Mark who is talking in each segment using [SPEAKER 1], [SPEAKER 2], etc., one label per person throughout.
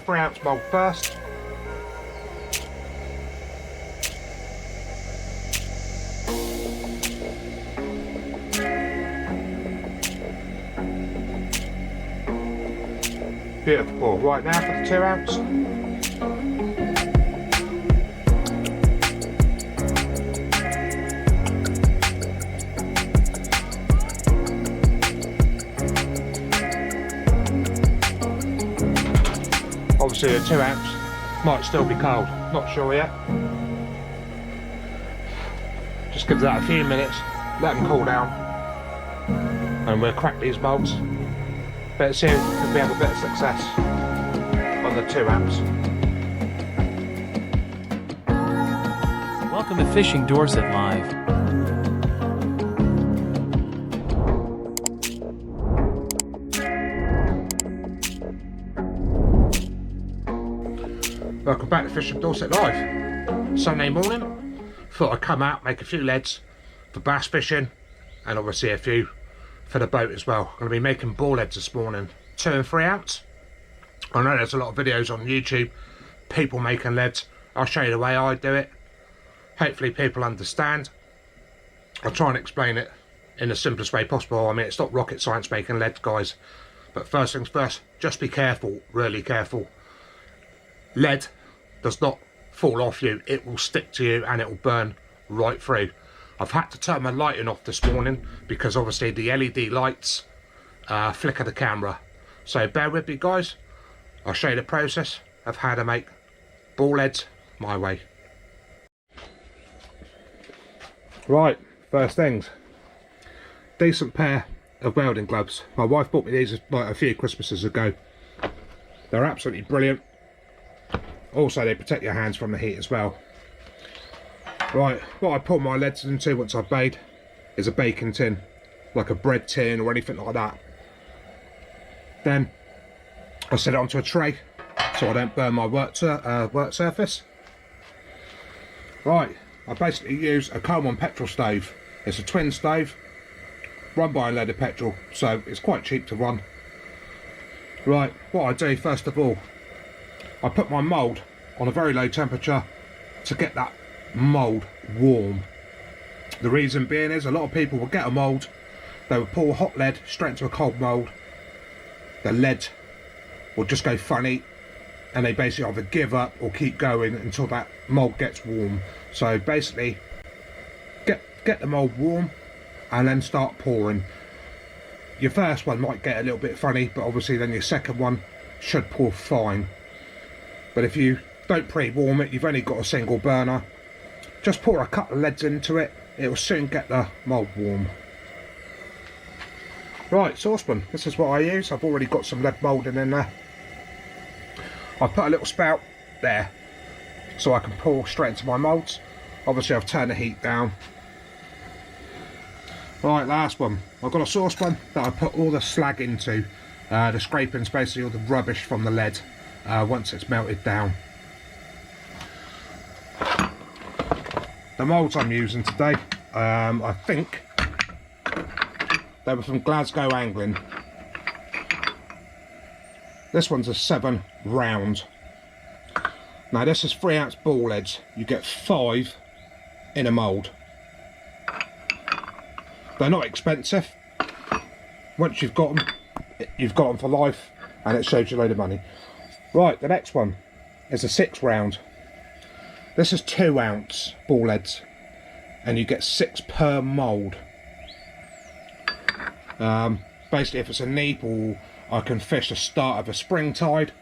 [SPEAKER 1] 3-ounce mould first. Beautiful. Right, now for the 2-ounce. Obviously the 2-ounce might still be cold, not sure yet. Just give that a few minutes, let them cool down, and we'll crack these moulds. Let's see if we have a bit of success on the 2-ounce.
[SPEAKER 2] Welcome to Fishing Dorset Live.
[SPEAKER 1] Welcome back to Fishing Dorset Live. Sunday morning, thought I'd come out, make a few leads for bass fishing, and obviously a few for the boat as well. I'm going to be making ball heads this morning, 2 and 3 ounce. I know there's a lot of videos on YouTube, people making leads. I'll show you the way I do it. Hopefully people understand. I'll try and explain it in the simplest way possible. I mean, it's not rocket science making leads, guys. But first things first, just be careful, really careful. Lead does not fall off you, it will stick to you and it will burn right through. I've had to turn my lighting off this morning because obviously the LED lights flicker the camera. So bear with me, guys. I'll show you the process of how to make ball heads my way. Right, first things. Decent pair of welding gloves. My wife bought me these like a few Christmases ago. They're absolutely brilliant. Also, they protect your hands from the heat as well. Right, what I put my leads into once I've made is a baking tin, like a bread tin or anything like that. Then I set it onto a tray so I don't burn my work surface. Right, I basically use a Coleman petrol stove. It's a twin stove, run by a leaded petrol, so it's quite cheap to run. Right, what I do first of all, I put my mould on a very low temperature to get that mould warm. The reason being is a lot of people will get a mould, they will pour hot lead straight into a cold mould, the lead will just go funny and they basically either give up or keep going until that mould gets warm. So basically get the mould warm and then start pouring. Your first one might get a little bit funny, but obviously then your second one should pour fine. But if you don't pre-warm it, you've only got a single burner, just pour a couple of leads into it, it will soon get the mould warm. Right, saucepan, this is what I use. I've already got some lead moulding in there. I've put a little spout there so I can pour straight into my moulds. Obviously I've turned the heat down. Right, last one. I've got a saucepan that I put all the slag into. The scraping's basically all the rubbish from the lead once it's melted down. The moulds I'm using today, I think they were from Glasgow Angling. This one's a 7 round. Now this is 3 ounce ball heads. You get 5 in a mould. They're not expensive. Once you've got them for life, and it saves you a load of money. Right, the next one is a 6 round. This is 2 ounce ball heads, and you get 6 per mould. Basically, if it's a neap or I can fish the start of a spring tide,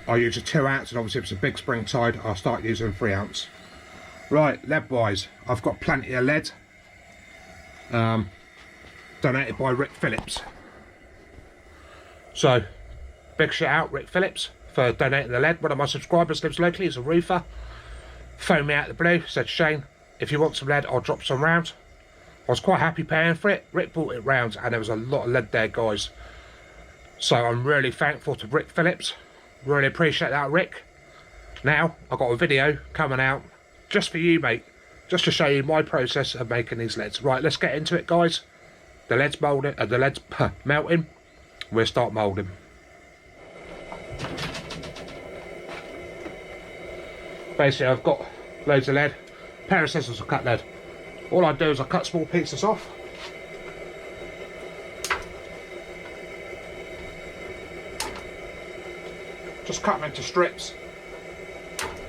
[SPEAKER 1] I use a 2 ounce, and obviously if it's a big spring tide, I'll start using 3 ounce. Right, lead wise, I've got plenty of lead. Donated by Rick Phillips. So, big shout out Rick Phillips for donating the lead. One of my subscribers lives locally, he's a roofer. Phoned me out of the blue, said, Shane, if you want some lead, I'll drop some round. I was quite happy paying for it. Rick brought it round and there was a lot of lead there, guys. So I'm really thankful to Rick Phillips. Really appreciate that, Rick. Now, I've got a video coming out just for you, mate. Just to show you my process of making these leads. Right, let's get into it, guys. The lead's melting. We'll start moulding. Basically I've got loads of lead, pair of scissors to cut lead. All I do is I cut small pieces off. Just cut them into strips.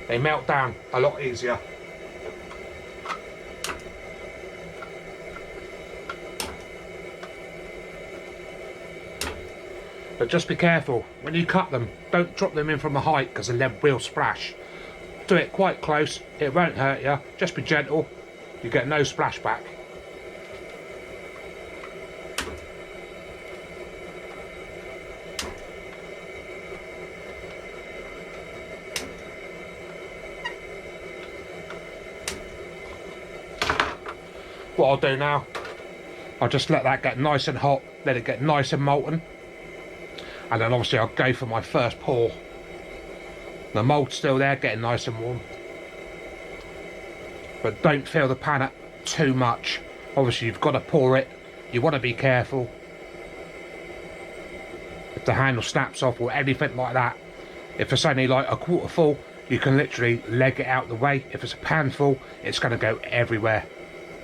[SPEAKER 1] They melt down a lot easier. But just be careful, when you cut them, don't drop them in from a height because the lead will splash. Do it quite close, it won't hurt you, just be gentle, you get no splashback. What I'll do now, I'll just let that get nice and hot, let it get nice and molten. And then obviously I'll go for my first pour. The mould's still there, getting nice and warm. But don't fill the pan up too much. Obviously you've got to pour it. You want to be careful. If the handle snaps off or anything like that. If it's only like a quarter full, you can literally leg it out the way. If it's a pan full, it's going to go everywhere.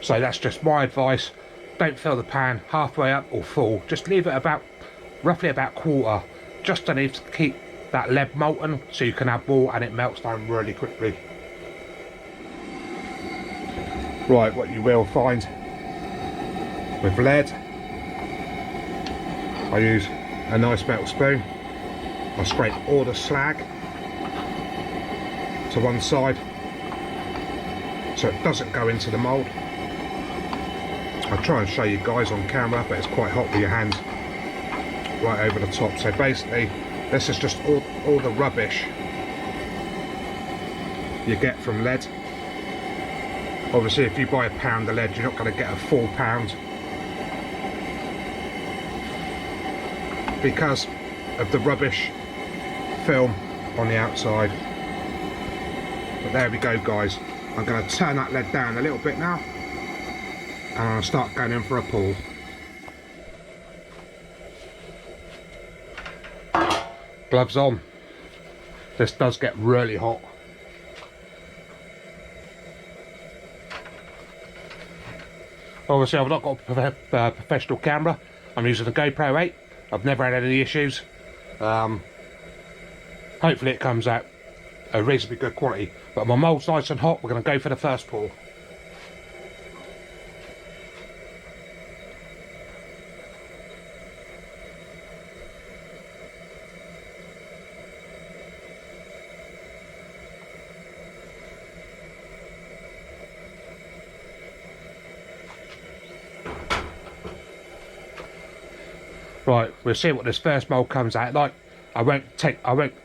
[SPEAKER 1] So that's just my advice. Don't fill the pan halfway up or full. Just leave it about roughly about quarter, just enough to keep that lead molten so you can add more and it melts down really quickly. Right, what you will find with lead, I use a nice metal spoon. I scrape all the slag to one side so it doesn't go into the mould. I'll try and show you guys on camera, but it's quite hot with your hands. Right over the top. So basically this is just all the rubbish you get from lead. Obviously if you buy a pound of lead you're not going to get a full pound because of the rubbish film on the outside. But there we go guys, I'm going to turn that lead down a little bit now and I'll start going in for a pour. Gloves on. This does get really hot. Obviously I've not got a professional camera. I'm using a GoPro 8. I've never had any issues. Hopefully it comes out a reasonably good quality. But my mould's nice and hot. We're going to go for the first pour. Right, we'll see what this first mould comes out like. I won't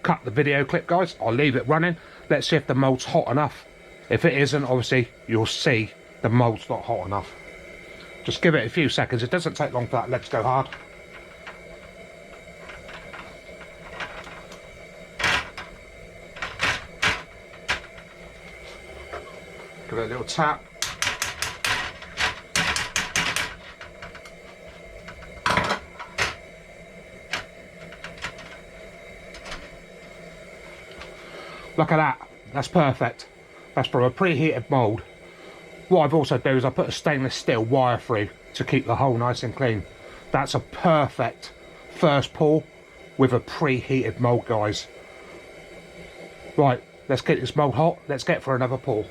[SPEAKER 1] cut the video clip guys, I'll leave it running. Let's see if the mould's hot enough. If it isn't, obviously you'll see the mould's not hot enough. Just give it a few seconds, it doesn't take long for that lead to go hard. Give it a little tap. Look at that, that's perfect. That's from a preheated mould. What I've also done is I put a stainless steel wire through to keep the hole nice and clean. That's a perfect first pour with a preheated mould guys. Right, let's get this mould hot, let's get for another pour.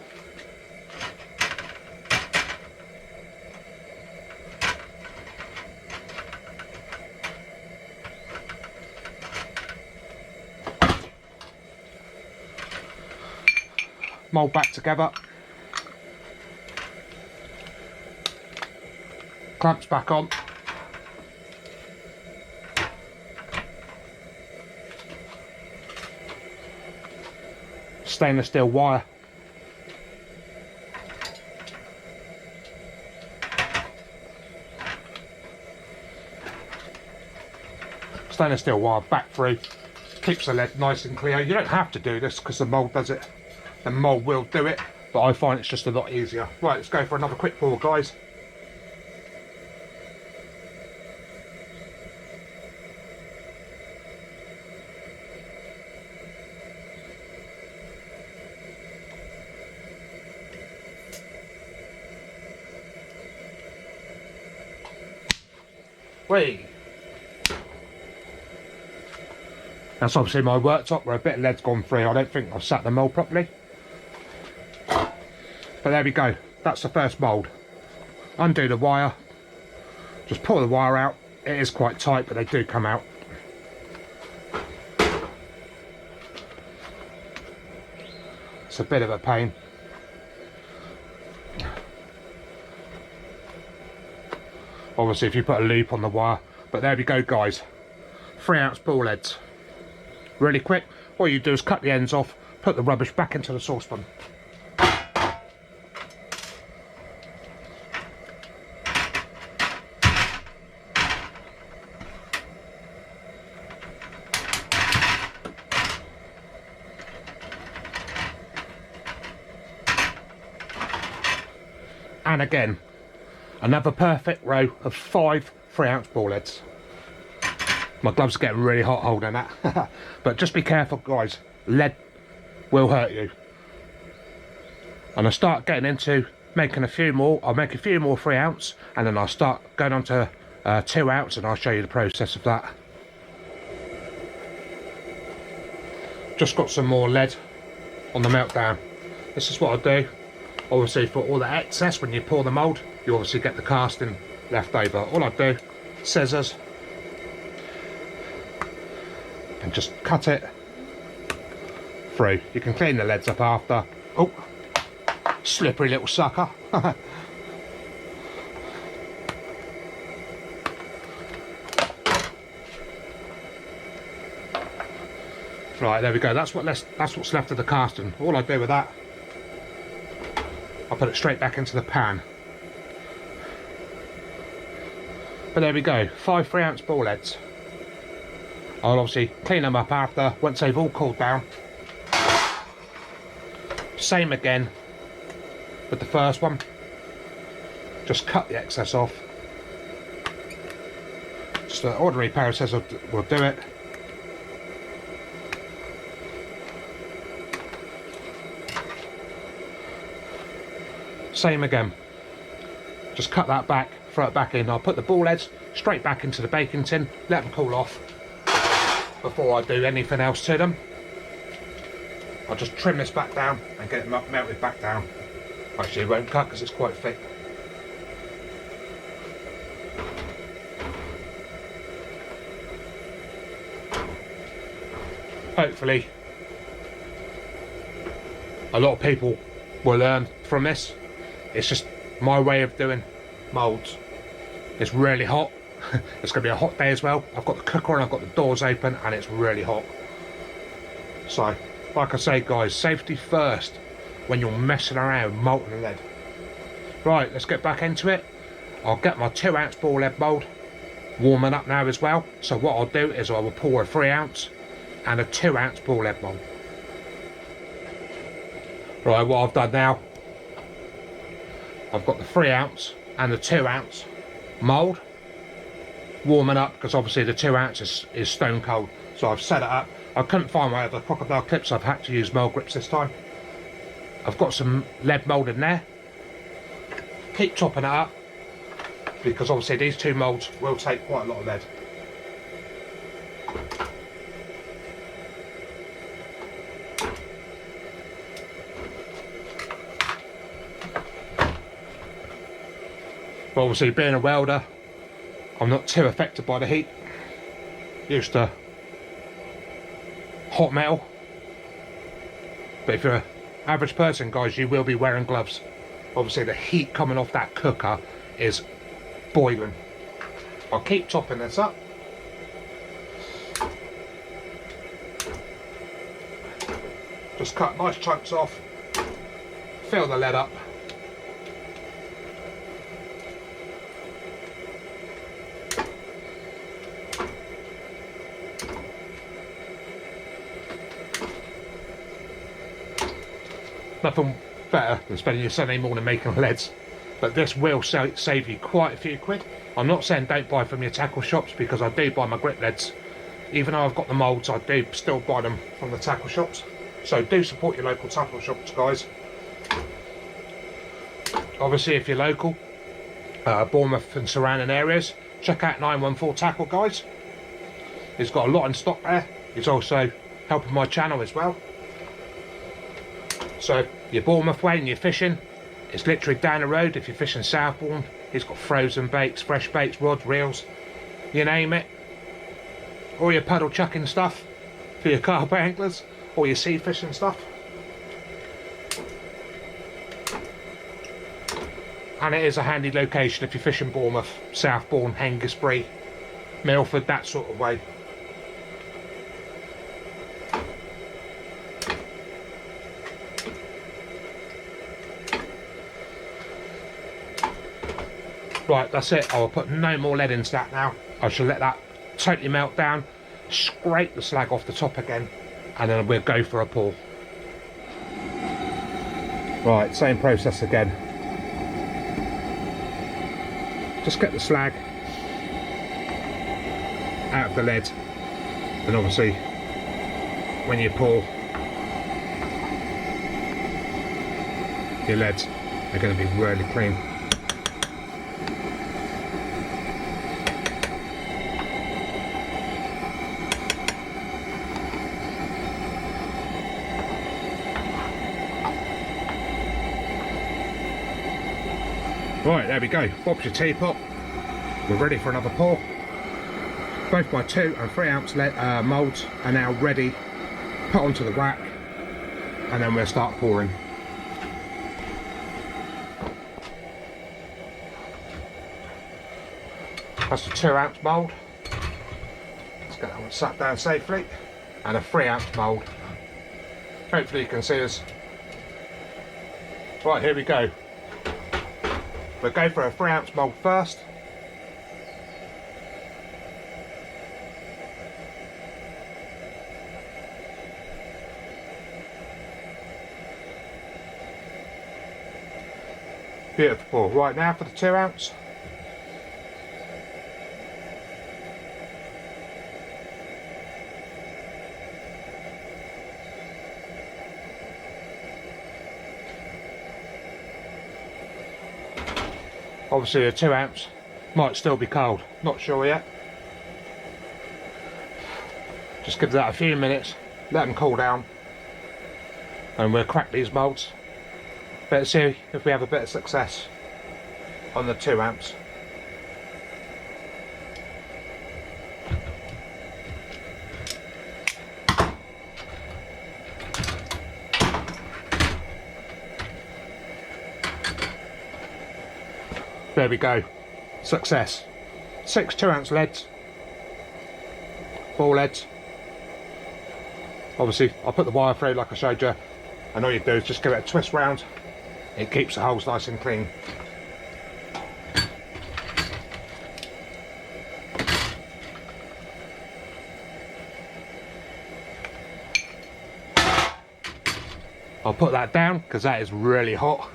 [SPEAKER 1] Mould back together, clamps back on, stainless steel wire, stainless steel wire back through, keeps the lead nice and clear. You don't have to do this because the mould does it. The mould will do it, but I find it's just a lot easier. Right, let's go for another quick pour guys. Whee! That's obviously my worktop where a bit of lead's gone through. I don't think I've sat the mould properly. But there we go. That's the first mould. Undo the wire. Just pull the wire out. It is quite tight, but they do come out. It's a bit of a pain. Obviously if you put a loop on the wire. But there we go guys. 3-ounce ball heads. Really quick. All you do is cut the ends off, put the rubbish back into the saucepan. And again, another perfect row of 5 3-ounce ball heads. My gloves are getting really hot holding that. But just be careful guys, lead will hurt you. And I start getting into making a few more. I'll make a few more 3-ounce and then I'll start going on to 2-ounce and I'll show you the process of that. Just got some more lead on the meltdown. This is what I do. Obviously for all the excess, when you pour the mould, you obviously get the casting left over. All I do, scissors, and just cut it through. You can clean the leads up after. Oh, slippery little sucker. Right, there we go. That's what's left of the casting. All I do with that, I'll put it straight back into the pan. But there we go, 5 3-ounce ball heads. I'll obviously clean them up after, once they've all cooled down. Same again with the first one. Just cut the excess off. Just an ordinary pair of scissors will do it. Same again. Just cut that back, throw it back in. I'll put the ball heads straight back into the baking tin, let them cool off before I do anything else to them. I'll just trim this back down and get it melted back down. Actually it won't cut because it's quite thick. Hopefully a lot of people will learn from this. It's just my way of doing moulds. It's really hot. It's going to be a hot day as well. I've got the cooker and I've got the doors open and it's really hot. So, like I say guys, safety first when you're messing around with molten lead. Right, let's get back into it. I'll get my 2-ounce ball head mould warming up now as well. So what I'll do is I will pour a 3-ounce and a 2-ounce ball head mould. Right, what I've done now, I've got the 3-ounce and the 2-ounce mould warming up because obviously the 2-ounce is stone cold. So I've set it up. I couldn't find my other crocodile clips, so I've had to use mould grips this time. I've got some lead mould in there. Keep topping it up because obviously these 2 moulds will take quite a lot of lead. But obviously being a welder, I'm not too affected by the heat. Used to hot metal. But if you're an average person guys, you will be wearing gloves. Obviously the heat coming off that cooker is boiling. I'll keep topping this up. Just cut nice chunks off. Fill the lead up. Nothing better than spending your Sunday morning making leads, but this will save you quite a few quid. I'm not saying don't buy from your tackle shops because I do buy my grip leads. Even though I've got the moulds, I do still buy them from the tackle shops. So do support your local tackle shops guys. Obviously if you're local, Bournemouth and surrounding areas, check out 914 Tackle, guys. He's got a lot in stock there. He's also helping my channel as well. So your Bournemouth way and you're fishing, it's literally down the road. If you're fishing Southbourne, he's got frozen baits, fresh baits, rods, reels, you name it. All your puddle chucking stuff for your carp anglers, all your sea fishing stuff. And it is a handy location if you're fishing Bournemouth, Southbourne, Hengistbury, Milford, that sort of way. Right, that's it. I'll put no more lead into that now. I shall let that totally melt down, scrape the slag off the top again, and then we'll go for a pour. Right, same process again. Just get the slag out of the lead, and obviously when you pour, your leads are going to be really clean. Right, there we go. Bob's your teapot. We're ready for another pour. Both my 2 and 3 ounce moulds are now ready. Put onto the rack, and then we'll start pouring. That's a 2 ounce mould. Let's get that one sat down safely. And a 3 ounce mould. Hopefully you can see us. Right, here we go. We'll go for a 3 ounce mould first. Beautiful. Right, now for the 2 ounce. Obviously a 2 ounce might still be cold, not sure yet. Just give that a few minutes, let them cool down, and we'll crack these moulds. Let's see if we have a bit of success on the 2 ounce. There we go, success. 6 2 ounce leads, ball leads. Obviously I'll put the wire through like I showed you, and all you do is just give it a twist round. It keeps the holes nice and clean. I'll put that down because that is really hot.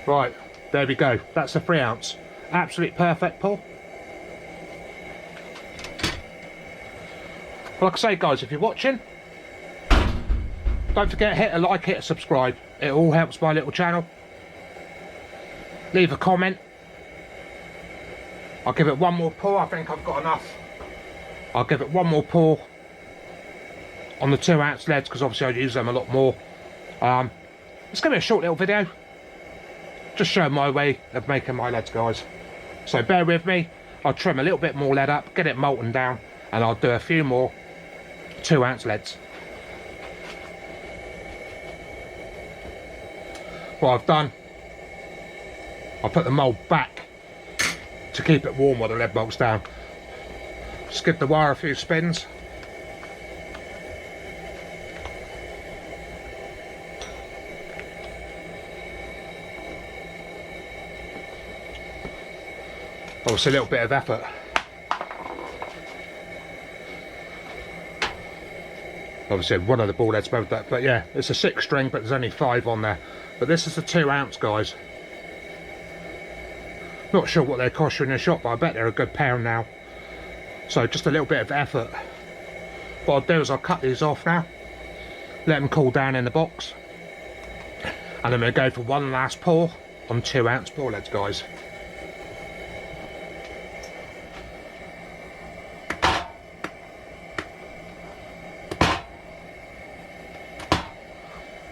[SPEAKER 1] Right, there we go. That's a 3 ounce. Absolute perfect pull. Like I say, guys, if you're watching, don't forget, hit a like, hit a subscribe. It all helps my little channel. Leave a comment. I'll give it one more pour. I think I've got enough. I'll give it one more pour on the 2 ounce leads because obviously I use them a lot more. It's going to be a short little video. Just showing my way of making my leads, guys. So bear with me. I'll trim a little bit more lead up, get it molten down, and I'll do a few more 2 ounce leads. What I've done, I'll put the mould back to keep it warm while the lead melts down. Just give the wire a few spins. Obviously a little bit of effort. Obviously one of the ball heads moved that, but yeah, it's a 6 string, but there's only 5 on there. But this is a 2 ounce, guys. Not sure what they cost you in the shop, but I bet they're a good pound now. So just a little bit of effort. What I'll do is I'll cut these off now, let them cool down in the box, and then we'll go for one last pour on 2 ounce ball heads, guys.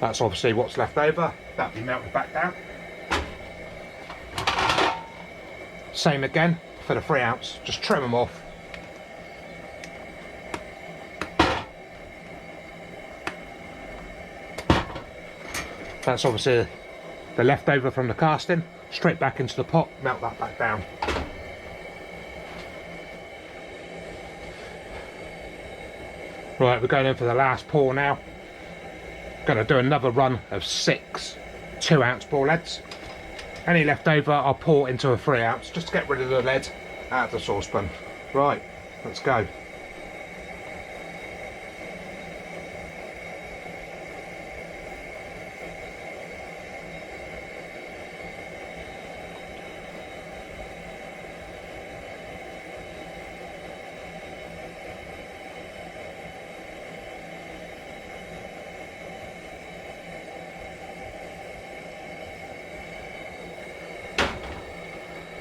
[SPEAKER 1] That's obviously what's left over. That'll be melted back down. Same again for the 3 ounce, just trim them off. That's obviously the leftover from the casting, straight back into the pot, melt that back down. Right, we're going in for the last pour now. Going to do another run of 6 2 ounce ball heads. Any left over I'll pour into a 3 ounce just to get rid of the lead out of the saucepan. Right, let's go.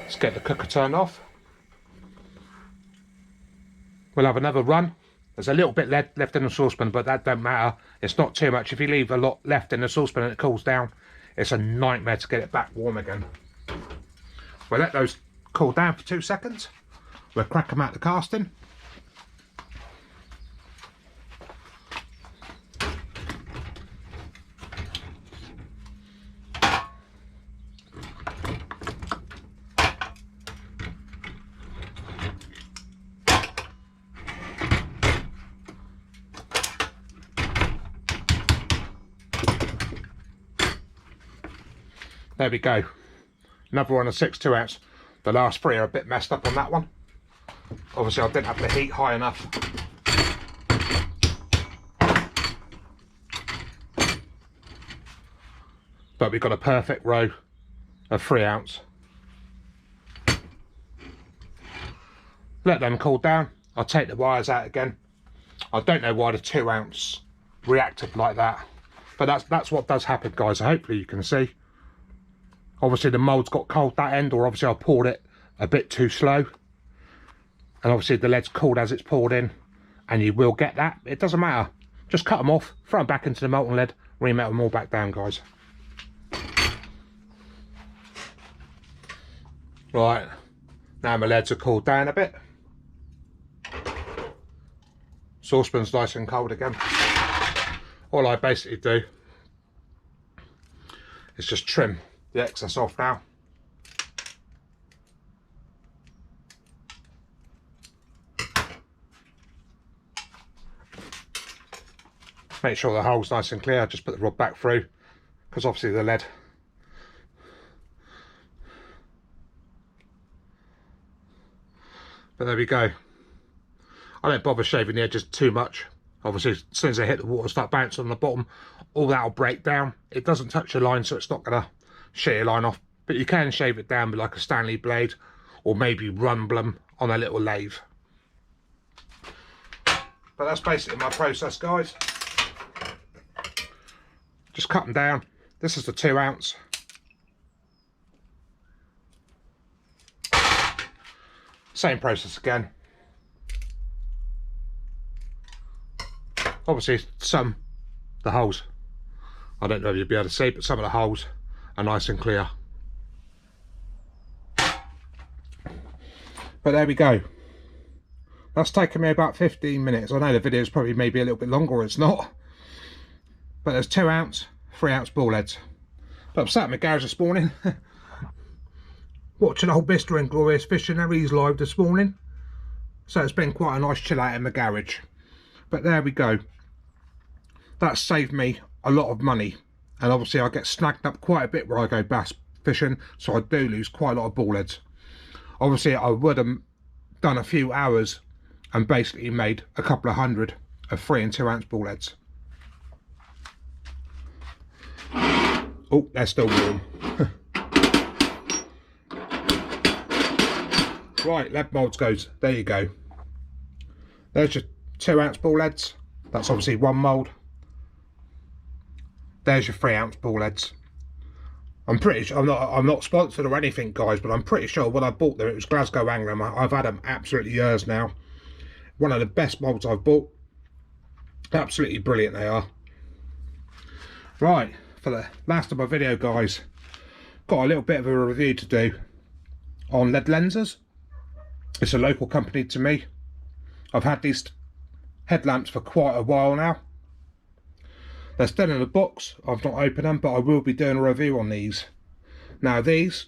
[SPEAKER 1] Let's get the cooker turned off. We'll have another run. There's a little bit left in the saucepan, but that don't matter. It's not too much. If you leave a lot left in the saucepan and it cools down, it's a nightmare to get it back warm again. We'll let those cool down for 2 seconds. We'll crack them out the casting. There we go. Another one of 6 2 ounce. The last 3 are a bit messed up on that one. Obviously I didn't have the heat high enough. But we've got a perfect row of 3 ounce. Let them cool down. I'll take the wires out again. I don't know why the 2 ounce reacted like that. But that's what does happen, guys. So hopefully you can see. Obviously the mould's got cold that end, or obviously I poured it a bit too slow. And obviously the lead's cooled as it's poured in, and you will get that. It doesn't matter. Just cut them off, throw them back into the molten lead, remelt them all back down, guys. Right, now my leads are cooled down a bit. Saucepan's nice and cold again. All I basically do is just trim the excess off now. Make sure the hole's nice and clear. Just put the rod back through, because obviously the lead. But there we go. I don't bother shaving the edges too much. Obviously as soon as they hit the water, start bouncing on the bottom, all that will break down. It doesn't touch the line, so it's not going to shear your line off, but you can shave it down with like a Stanley blade, or maybe rumble them on a little lathe. But that's basically my process, guys. Just cut them down. This is the 2 ounce. Same process again. Obviously the holes, I don't know if you'll be able to see, but some of the holes are nice and clear. But there we go. That's taken me about 15 minutes. I know the video's probably maybe a little bit longer, or it's not. But there's 2 ounce, 3 ounce ball heads. But I'm sat in my garage this morning watching old Mr. Inglorious fishing. He's live this morning. So it's been quite a nice chill out in my garage. But there we go. That saved me a lot of money. And obviously I get snagged up quite a bit where I go bass fishing, so I do lose quite a lot of ball heads. Obviously I would have done a few hours and basically made a couple of hundred of 3 and 2 ounce ball heads. Oh, they're still warm. Right, lead moulds goes. There you go. There's your 2 ounce ball heads. That's obviously one mould. There's your 3 ounce ball heads. I'm pretty sure I'm not sponsored or anything, guys, but I'm pretty sure when I bought them it was Glasgow Angram. I've had them absolutely years now. One of the best moulds I've bought. Absolutely brilliant they are. Right, for the last of my video, guys, got a little bit of a review to do on lead lenses. It's a local company to me. I've had these headlamps for quite a while now. They're still in the box. I've not opened them, but I will be doing a review on these. Now, these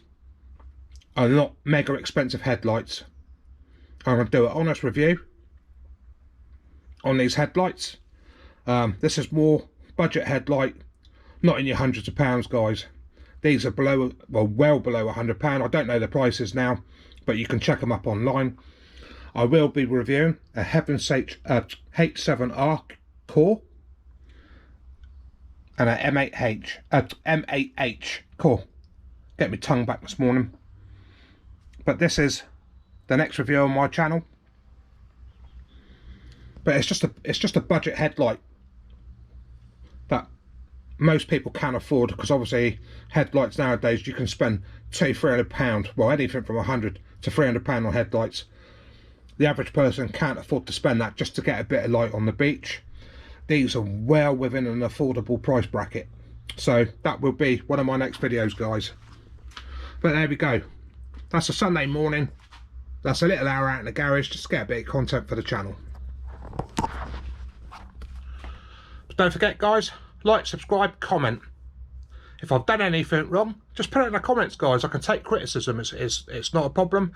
[SPEAKER 1] are not mega expensive headlights. I'm going to do an honest review on these headlights. This is more budget headlight, not in your hundreds of pounds, guys. These are below, well, well below £100. I don't know the prices now, but you can check them up online. I will be reviewing a Heaven's H7R core and a M8H core. Get my tongue back this morning. But this is the next review on my channel. But it's just a budget headlight that most people can afford, because obviously headlights nowadays you can spend £200–300, well, anything from £100 to £300 on headlights. The average person can't afford to spend that just to get a bit of light on the beach. These are well within an affordable price bracket, so that will be one of my next videos, guys. But there we go. That's a Sunday morning. That's a little hour out in the garage just to get a bit of content for the channel. But don't forget, guys, like, subscribe, comment. If I've done anything wrong, just put it in the comments, guys. I can take criticism. It's not a problem.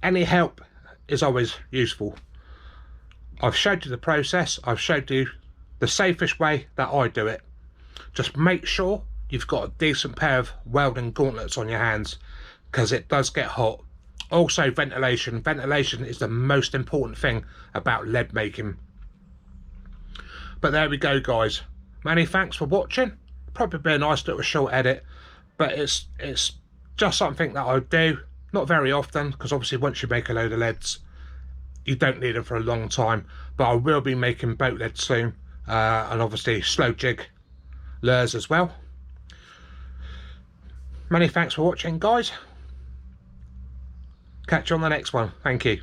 [SPEAKER 1] Any help is always useful. I've showed you the process. I've showed you the safest way that I do it. Just make sure you've got a decent pair of welding gauntlets on your hands, because it does get hot. Also, ventilation. Ventilation is the most important thing about lead making. But there we go, guys. Many thanks for watching. Probably be a nice little short edit, but it's just something that I do not very often, because obviously once you make a load of leads you don't need them for a long time. But I will be making boat lead soon, and obviously slow jig lures as well. Many thanks for watching, guys. Catch you on the next one. Thank you.